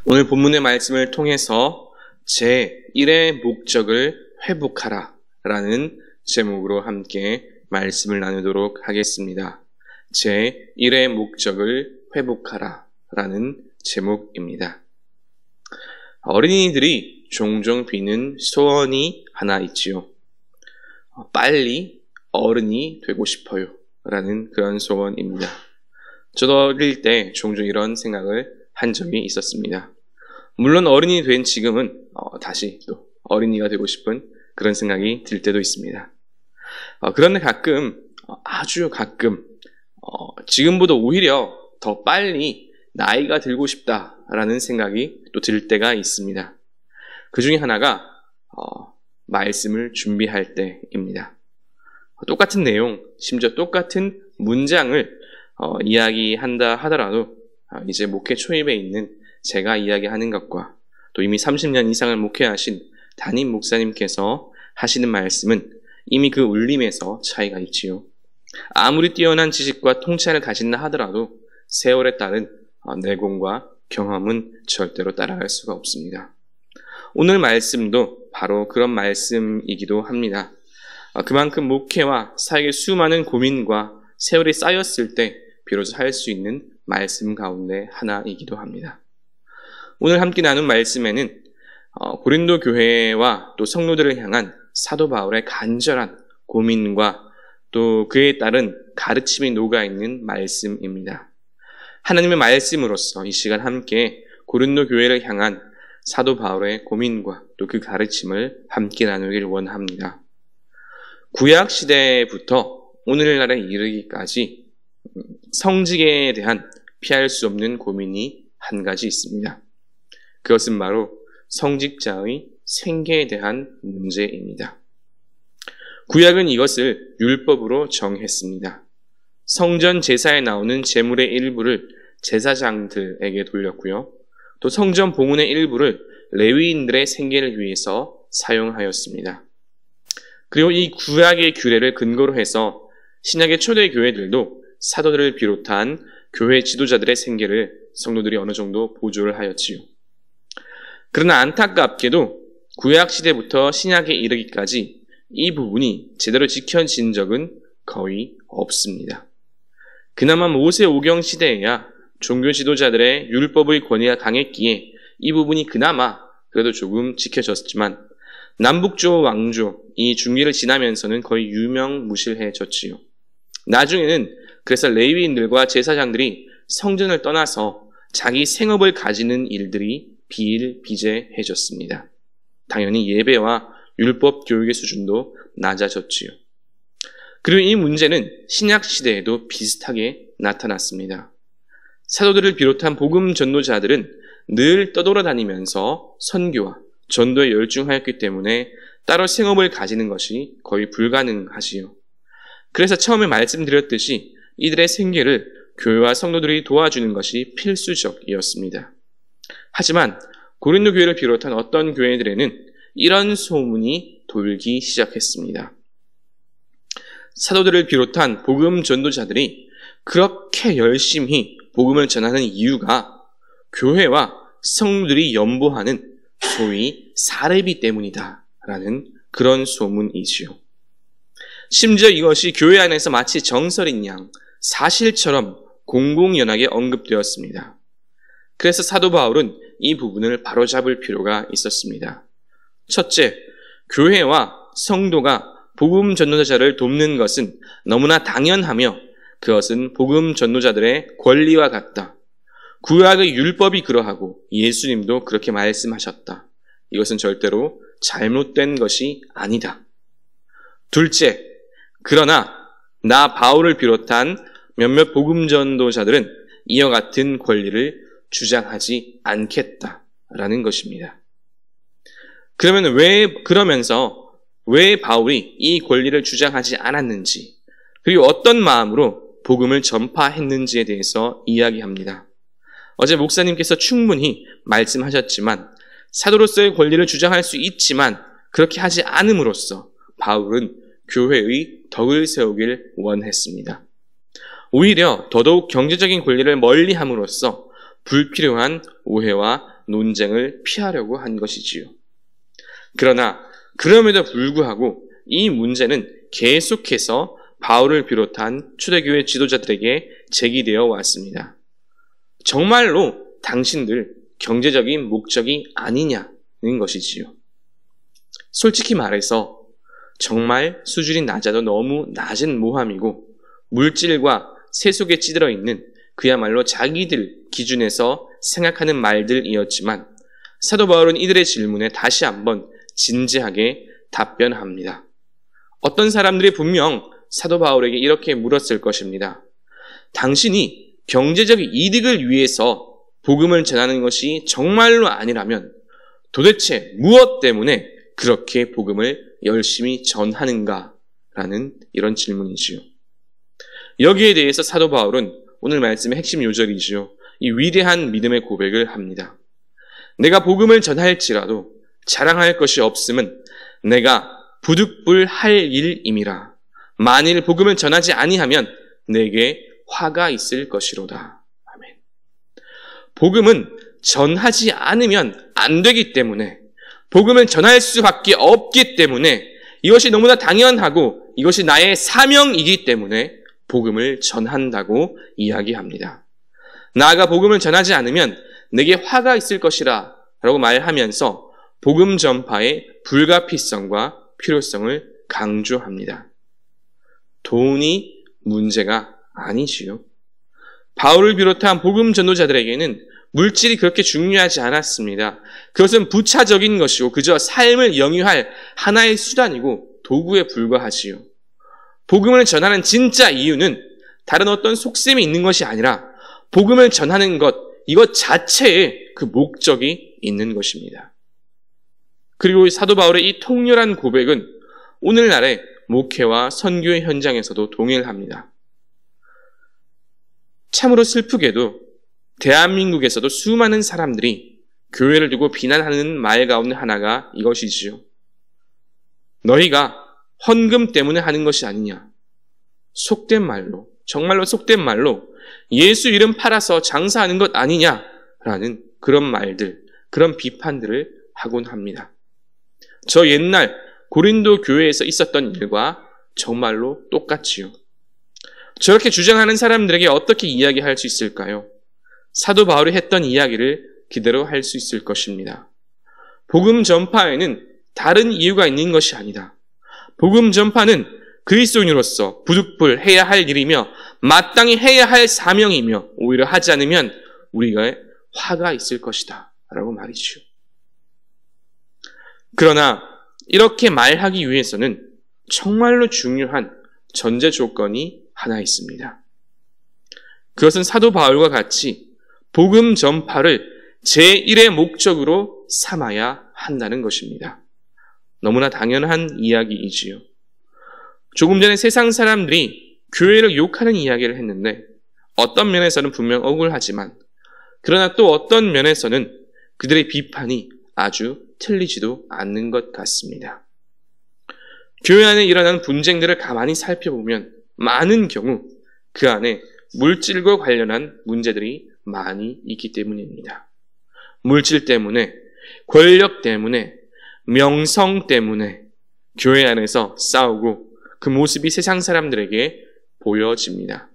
오늘 본문의 말씀을 통해서 제1의 목적을 회복하라 라는 제목으로 함께 말씀을 나누도록 하겠습니다. 제1의 목적을 회복하라 라는 제목입니다. 어린이들이 종종 비는 소원이 하나 있지요. 빨리 어른이 되고 싶어요 라는 그런 소원입니다. 저도 어릴 때 종종 이런 생각을 한 적이 있었습니다. 물론 어른이 된 지금은 다시 또 어린이가 되고 싶은 그런 생각이 들 때도 있습니다. 그런데 가끔, 아주 가끔 지금보다 오히려 더 빨리 나이가 들고 싶다라는 생각이 또 들 때가 있습니다. 그 중에 하나가 말씀을 준비할 때입니다. 똑같은 내용, 심지어 똑같은 문장을 이야기한다 하더라도 이제 목회 초입에 있는 제가 이야기하는 것과 또 이미 30년 이상을 목회하신 담임 목사님께서 하시는 말씀은 이미 그 울림에서 차이가 있지요. 아무리 뛰어난 지식과 통찰을 가진다 하더라도 세월에 따른 내공과 경험은 절대로 따라갈 수가 없습니다. 오늘 말씀도 바로 그런 말씀이기도 합니다. 그만큼 목회와 사역의 수많은 고민과 세월이 쌓였을 때 비로소 할 수 있는 말씀 가운데 하나이기도 합니다. 오늘 함께 나눈 말씀에는 고린도 교회와 또 성도들을 향한 사도 바울의 간절한 고민과 또 그에 따른 가르침이 녹아있는 말씀입니다. 하나님의 말씀으로서 이 시간 함께 고린도 교회를 향한 사도 바울의 고민과 또 그 가르침을 함께 나누길 원합니다. 구약 시대부터 오늘날에 이르기까지 성직에 대한 피할 수 없는 고민이 한 가지 있습니다. 그것은 바로 성직자의 생계에 대한 문제입니다. 구약은 이것을 율법으로 정했습니다. 성전 제사에 나오는 제물의 일부를 제사장들에게 돌렸고요. 또 성전 봉헌의 일부를 레위인들의 생계를 위해서 사용하였습니다. 그리고 이 구약의 규례를 근거로 해서 신약의 초대 교회들도 사도들을 비롯한 교회 지도자들의 생계를 성도들이 어느 정도 보조를 하였지요. 그러나 안타깝게도 구약 시대부터 신약에 이르기까지 이 부분이 제대로 지켜진 적은 거의 없습니다. 그나마 모세 오경 시대에야 종교 지도자들의 율법의 권위가 강했기에 이 부분이 그나마 그래도 조금 지켜졌지만 남북조 왕조 이 중기를 지나면서는 거의 유명무실해졌지요. 나중에는 그래서 레위인들과 제사장들이 성전을 떠나서 자기 생업을 가지는 일들이 비일비재해졌습니다. 당연히 예배와 율법 교육의 수준도 낮아졌지요. 그리고 이 문제는 신약 시대에도 비슷하게 나타났습니다. 사도들을 비롯한 복음 전도자들은 늘 떠돌아다니면서 선교와 전도에 열중하였기 때문에 따로 생업을 가지는 것이 거의 불가능하지요. 그래서 처음에 말씀드렸듯이 이들의 생계를 교회와 성도들이 도와주는 것이 필수적이었습니다. 하지만 고린도 교회를 비롯한 어떤 교회들에는 이런 소문이 돌기 시작했습니다. 사도들을 비롯한 복음 전도자들이 그렇게 열심히 복음을 전하는 이유가 교회와 성도들이 연보하는 소위 사례비 때문이다 라는 그런 소문이지요. 심지어 이것이 교회 안에서 마치 정설인 양 사실처럼 공공연하게 언급되었습니다. 그래서 사도 바울은 이 부분을 바로잡을 필요가 있었습니다. 첫째, 교회와 성도가 복음 전도자를 돕는 것은 너무나 당연하며 그것은 복음 전도자들의 권리와 같다. 구약의 율법이 그러하고 예수님도 그렇게 말씀하셨다. 이것은 절대로 잘못된 것이 아니다. 둘째, 그러나 나 바울을 비롯한 몇몇 복음 전도자들은 이와 같은 권리를 주장하지 않겠다라는 것입니다. 그러면서 왜 바울이 이 권리를 주장하지 않았는지, 그리고 어떤 마음으로 복음을 전파했는지에 대해서 이야기합니다. 어제 목사님께서 충분히 말씀하셨지만 사도로서의 권리를 주장할 수 있지만 그렇게 하지 않음으로써 바울은 교회의 덕을 세우길 원했습니다. 오히려 더더욱 경제적인 권리를 멀리함으로써 불필요한 오해와 논쟁을 피하려고 한 것이지요. 그러나 그럼에도 불구하고 이 문제는 계속해서 바울을 비롯한 초대교회 지도자들에게 제기되어 왔습니다. 정말로 당신들 경제적인 목적이 아니냐는 것이지요. 솔직히 말해서 정말 수준이 낮아도 너무 낮은 모함이고 물질과 세속에 찌들어 있는 그야말로 자기들 기준에서 생각하는 말들이었지만 사도 바울은 이들의 질문에 다시 한번 진지하게 답변합니다. 어떤 사람들이 분명 사도 바울에게 이렇게 물었을 것입니다. 당신이 경제적 이득을 위해서 복음을 전하는 것이 정말로 아니라면 도대체 무엇 때문에 그렇게 복음을 열심히 전하는가? 라는 이런 질문이지요. 여기에 대해서 사도 바울은 오늘 말씀의 핵심 요절이지요. 이 위대한 믿음의 고백을 합니다. 내가 복음을 전할지라도 자랑할 것이 없음은 내가 부득불할 일임이라. 만일 복음을 전하지 아니하면 내게 화가 있을 것이로다. 아멘. 복음은 전하지 않으면 안 되기 때문에, 복음을 전할 수밖에 없기 때문에, 이것이 너무나 당연하고 이것이 나의 사명이기 때문에 복음을 전한다고 이야기합니다. 나아가 복음을 전하지 않으면 내게 화가 있을 것이라 라고 말하면서 복음 전파의 불가피성과 필요성을 강조합니다. 돈이 문제가 아니지요. 바울을 비롯한 복음 전도자들에게는 물질이 그렇게 중요하지 않았습니다. 그것은 부차적인 것이고 그저 삶을 영위할 하나의 수단이고 도구에 불과하지요. 복음을 전하는 진짜 이유는 다른 어떤 속셈이 있는 것이 아니라 복음을 전하는 것, 이것 자체에 그 목적이 있는 것입니다. 그리고 사도 바울의 이 통렬한 고백은 오늘날의 목회와 선교의 현장에서도 동일합니다. 참으로 슬프게도 대한민국에서도 수많은 사람들이 교회를 두고 비난하는 말 가운데 하나가 이것이지요. 너희가 헌금 때문에 하는 것이 아니냐. 속된 말로, 정말로 속된 말로 예수 이름 팔아서 장사하는 것 아니냐라는 그런 말들, 그런 비판들을 하곤 합니다. 저 옛날 고린도 교회에서 있었던 일과 정말로 똑같지요. 저렇게 주장하는 사람들에게 어떻게 이야기할 수 있을까요? 사도 바울이 했던 이야기를 그대로 할 수 있을 것입니다. 복음 전파에는 다른 이유가 있는 것이 아니다. 복음 전파는 그리스도인으로서 부득불해야 할 일이며 마땅히 해야 할 사명이며 오히려 하지 않으면 우리가 화가 있을 것이다 라고 말이죠. 그러나 이렇게 말하기 위해서는 정말로 중요한 전제 조건이 하나 있습니다. 그것은 사도 바울과 같이 복음 전파를 제1의 목적으로 삼아야 한다는 것입니다. 너무나 당연한 이야기이지요. 조금 전에 세상 사람들이 교회를 욕하는 이야기를 했는데 어떤 면에서는 분명 억울하지만 그러나 또 어떤 면에서는 그들의 비판이 아주 틀리지도 않는 것 같습니다. 교회 안에 일어나는 분쟁들을 가만히 살펴보면 많은 경우 그 안에 물질과 관련한 문제들이 많이 있기 때문입니다. 물질 때문에, 권력 때문에, 명성 때문에 교회 안에서 싸우고 그 모습이 세상 사람들에게 보여집니다.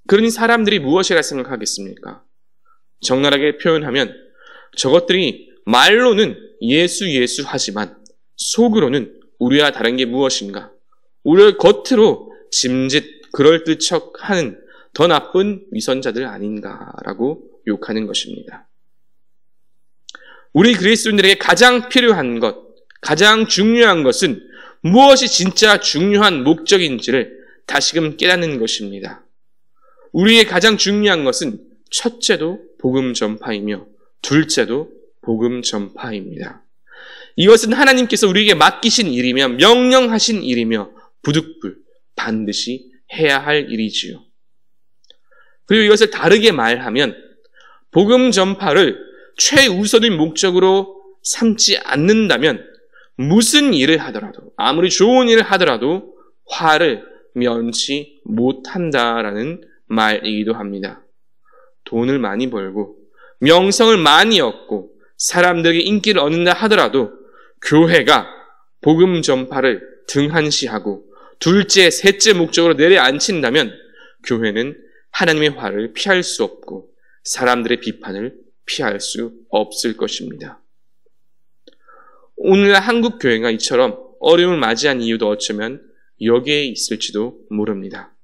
그러니 사람들이 무엇이라 생각하겠습니까? 적나라하게 표현하면 저것들이 말로는 예수 하지만 속으로는 우리와 다른 게 무엇인가? 우리를 겉으로 짐짓 그럴듯척하는 더 나쁜 위선자들 아닌가라고 욕하는 것입니다. 우리 그리스도인들에게 가장 필요한 것, 가장 중요한 것은 무엇이 진짜 중요한 목적인지를 다시금 깨닫는 것입니다. 우리의 가장 중요한 것은 첫째도 복음 전파이며 둘째도 복음 전파입니다. 이것은 하나님께서 우리에게 맡기신 일이며 명령하신 일이며 부득불 반드시 해야 할 일이지요. 그리고 이것을 다르게 말하면 복음 전파를 최우선의 목적으로 삼지 않는다면 무슨 일을 하더라도 아무리 좋은 일을 하더라도 화를 면치 못한다라는 말이기도 합니다. 돈을 많이 벌고 명성을 많이 얻고 사람들에게 인기를 얻는다 하더라도 교회가 복음 전파를 등한시하고 둘째, 셋째 목적으로 내려앉힌다면 교회는 하나님의 화를 피할 수 없고 사람들의 비판을 피할 수 없을 것입니다. 오늘날 한국 교회가 이처럼 어려움을 맞이한 이유도 어쩌면 여기에 있을지도 모릅니다.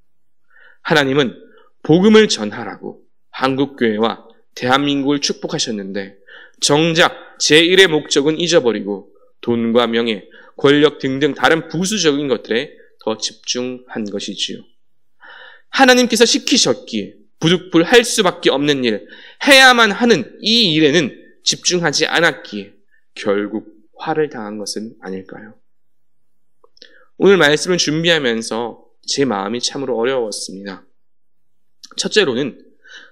하나님은 복음을 전하라고 한국 교회와 대한민국을 축복하셨는데 정작 제1의 목적은 잊어버리고 돈과 명예, 권력 등등 다른 부수적인 것들에 더 집중한 것이지요. 하나님께서 시키셨기에 부득불 할 수밖에 없는 일, 해야만 하는 이 일에는 집중하지 않았기에 결국 화를 당한 것은 아닐까요? 오늘 말씀을 준비하면서 제 마음이 참으로 어려웠습니다. 첫째로는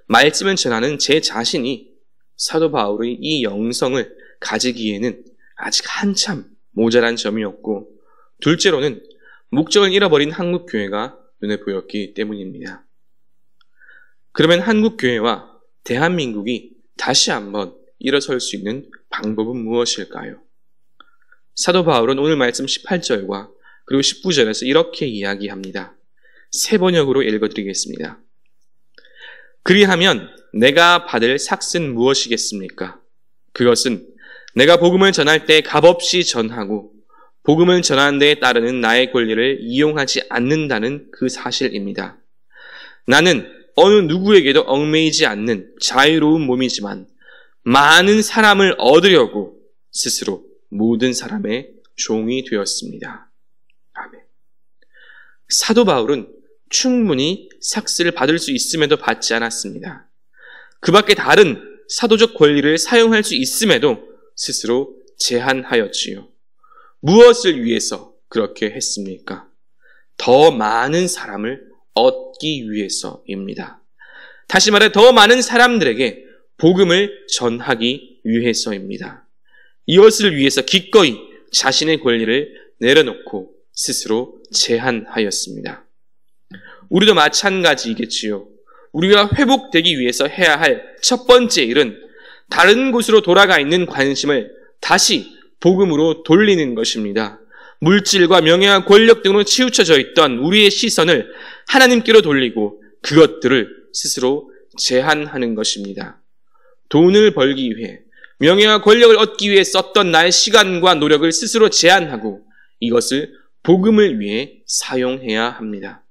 말씀을 전하는 제 자신이 사도 바울의 이 영성을 가지기에는 아직 한참 모자란 점이었고, 둘째로는 목적을 잃어버린 한국 교회가 눈에 보였기 때문입니다. 그러면 한국 교회와 대한민국이 다시 한번 일어설 수 있는 방법은 무엇일까요? 사도 바울은 오늘 말씀 18절과 그리고 19절에서 이렇게 이야기합니다. 세 번역으로 읽어드리겠습니다. 그리하면 내가 받을 삭은 무엇이겠습니까? 그것은 내가 복음을 전할 때 값없이 전하고 복음을 전하는 데에 따르는 나의 권리를 이용하지 않는다는 그 사실입니다. 나는 어느 누구에게도 얽매이지 않는 자유로운 몸이지만 많은 사람을 얻으려고 스스로 모든 사람의 종이 되었습니다. 아멘. 사도 바울은 충분히 삭스를 받을 수 있음에도 받지 않았습니다. 그 밖에 다른 사도적 권리를 사용할 수 있음에도 스스로 제한하였지요. 무엇을 위해서 그렇게 했습니까? 더 많은 사람을 얻기 위해서입니다. 다시 말해 더 많은 사람들에게 복음을 전하기 위해서입니다. 이것을 위해서 기꺼이 자신의 권리를 내려놓고 스스로 제한하였습니다. 우리도 마찬가지이겠지요. 우리가 회복되기 위해서 해야 할 첫 번째 일은 다른 곳으로 돌아가 있는 관심을 다시 복음으로 돌리는 것입니다. 물질과 명예와 권력 등으로 치우쳐져 있던 우리의 시선을 하나님께로 돌리고 그것들을 스스로 제한하는 것입니다. 돈을 벌기 위해, 명예와 권력을 얻기 위해 썼던 나의 시간과 노력을 스스로 제한하고 이것을 복음을 위해 사용해야 합니다.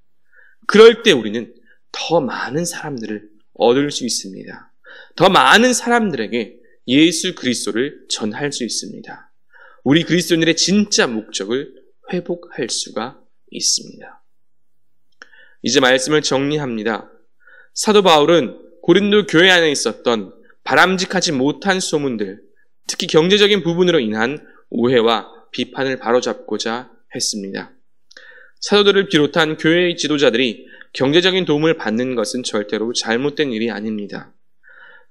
그럴 때 우리는 더 많은 사람들을 얻을 수 있습니다. 더 많은 사람들에게 예수 그리스도를 전할 수 있습니다. 우리 그리스도인들의 진짜 목적을 회복할 수가 있습니다. 이제 말씀을 정리합니다. 사도 바울은 고린도 교회 안에 있었던 바람직하지 못한 소문들, 특히 경제적인 부분으로 인한 오해와 비판을 바로잡고자 했습니다. 사도들을 비롯한 교회의 지도자들이 경제적인 도움을 받는 것은 절대로 잘못된 일이 아닙니다.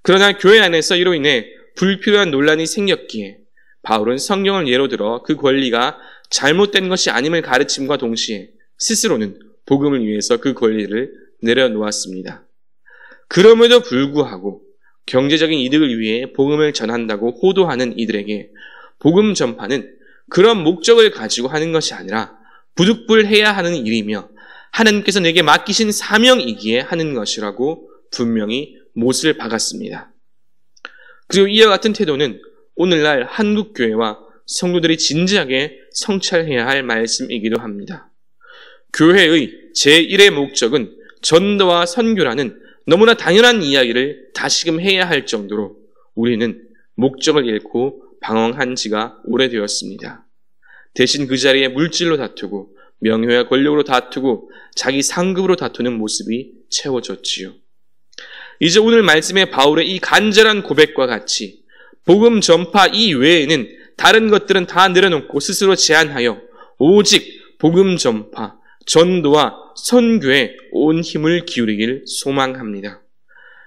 그러나 교회 안에서 이로 인해 불필요한 논란이 생겼기에 바울은 성경을 예로 들어 그 권리가 잘못된 것이 아님을 가르침과 동시에 스스로는 복음을 위해서 그 권리를 내려놓았습니다. 그럼에도 불구하고 경제적인 이득을 위해 복음을 전한다고 호도하는 이들에게 복음 전파는 그런 목적을 가지고 하는 것이 아니라 부득불해야 하는 일이며 하나님께서 내게 맡기신 사명이기에 하는 것이라고 분명히 못을 박았습니다. 그리고 이와 같은 태도는 오늘날 한국교회와 성도들이 진지하게 성찰해야 할 말씀이기도 합니다. 교회의 제1의 목적은 전도와 선교라는 너무나 당연한 이야기를 다시금 해야 할 정도로 우리는 목적을 잃고 방황한 지가 오래되었습니다. 대신 그 자리에 물질로 다투고 명예와 권력으로 다투고 자기 상급으로 다투는 모습이 채워졌지요. 이제 오늘 말씀의 바울의 이 간절한 고백과 같이 복음 전파 이외에는 다른 것들은 다 내려놓고 스스로 제한하여 오직 복음 전파, 전도와 선교에 온 힘을 기울이길 소망합니다.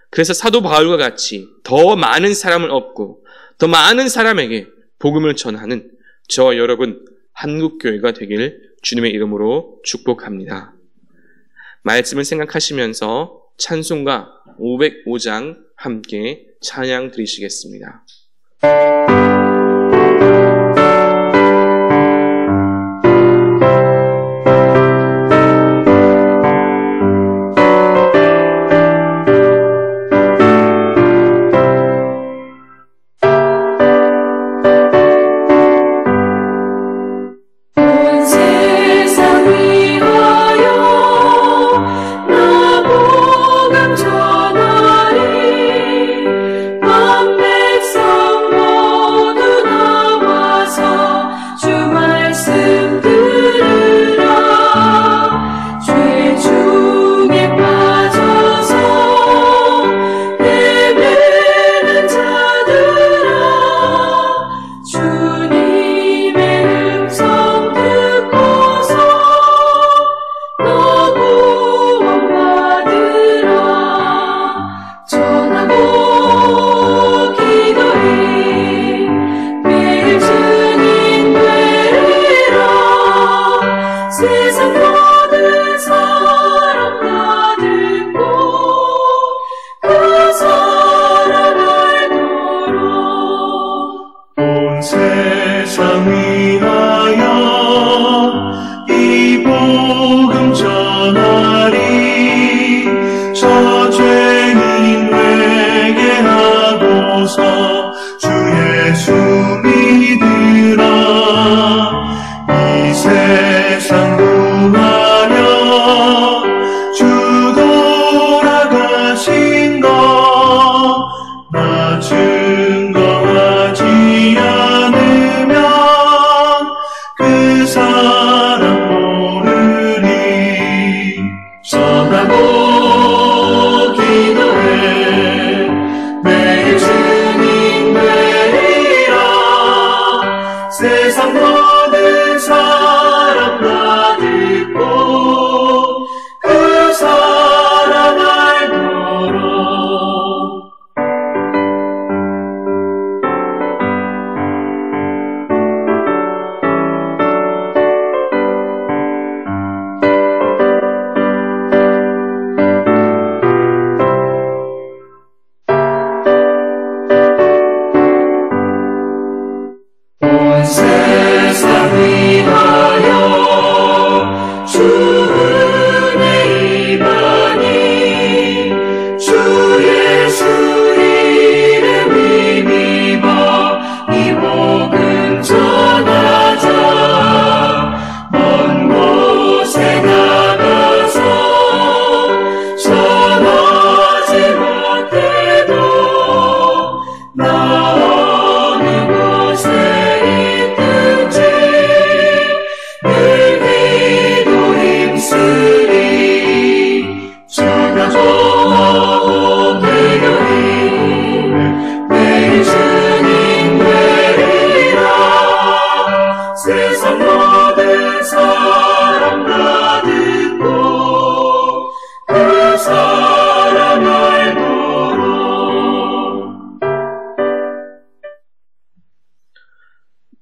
그래서 사도 바울과 같이 더 많은 사람을 얻고 더 많은 사람에게 복음을 전하는 저 여러분 한국교회가 되길 주님의 이름으로 축복합니다. 말씀을 생각하시면서 찬송가 505장 함께 찬양 드리시겠습니다.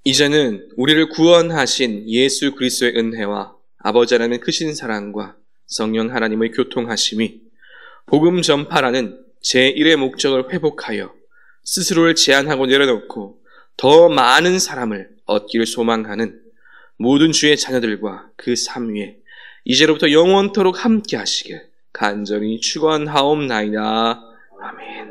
이제는 우리를 구원하신 예수 그리스도의 은혜와 아버지 하나님의 크신 사랑과 성령 하나님의 교통하심이 복음 전파라는 제1의 목적을 회복하여 스스로를 제한하고 내려놓고 더 많은 사람을 얻기를 소망하는 모든 주의 자녀들과 그 삶 위에 이제로부터 영원토록 함께 하시길 간절히 축원하옵나이다. 아멘.